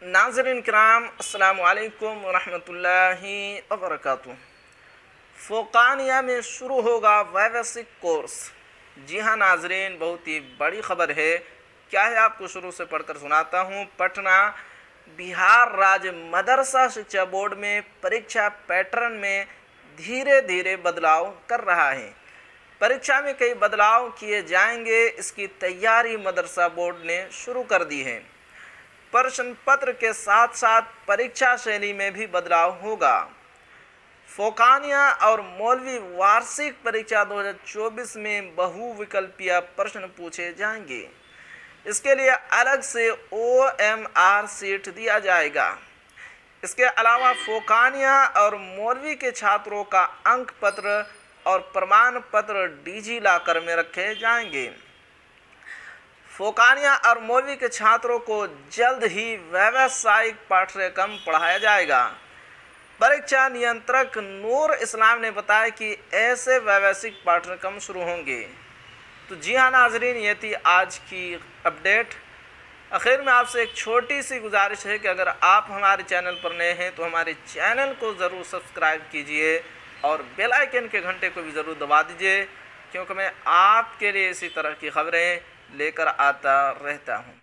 नाज़रीन किराम, अस्सलामु अलैकुम वरहमतुल्लाहि वबरकातुहू। फ़ोक़ानिया में शुरू होगा वैवसिक कोर्स। जी हाँ नाज़रीन, बहुत ही बड़ी ख़बर है। क्या है आपको शुरू से पढ़कर सुनाता हूँ। पटना बिहार राज्य मदरसा शिक्षा बोर्ड में परीक्षा पैटर्न में धीरे धीरे बदलाव कर रहा है। परीक्षा में कई बदलाव किए जाएंगे, इसकी तैयारी मदरसा बोर्ड ने शुरू कर दी है। प्रश्न पत्र के साथ साथ परीक्षा शैली में भी बदलाव होगा। फ़ोक़ानिया और मौलवी वार्षिक परीक्षा 2024 में बहुविकल्पीय प्रश्न पूछे जाएंगे। इसके लिए अलग से OMR सीट दिया जाएगा। इसके अलावा फ़ोक़ानिया और मौलवी के छात्रों का अंक पत्र और प्रमाण पत्र डिजी लॉकर में रखे जाएंगे। फ़ोक़ानिया और मौलवी के छात्रों को जल्द ही व्यावसायिक पाठ्यक्रम पढ़ाया जाएगा। परीक्षा नियंत्रक नूर इस्लाम ने बताया कि ऐसे व्यावसायिक पाठ्यक्रम शुरू होंगे। तो जी हाँ नाजरीन, ये थी आज की अपडेट। आखिर में आपसे एक छोटी सी गुजारिश है कि अगर आप हमारे चैनल पर नए हैं तो हमारे चैनल को ज़रूर सब्सक्राइब कीजिए और बेल आइकन के घंटे को भी ज़रूर दबा दीजिए, क्योंकि मैं आपके लिए इसी तरह की खबरें लेकर आता रहता हूँ।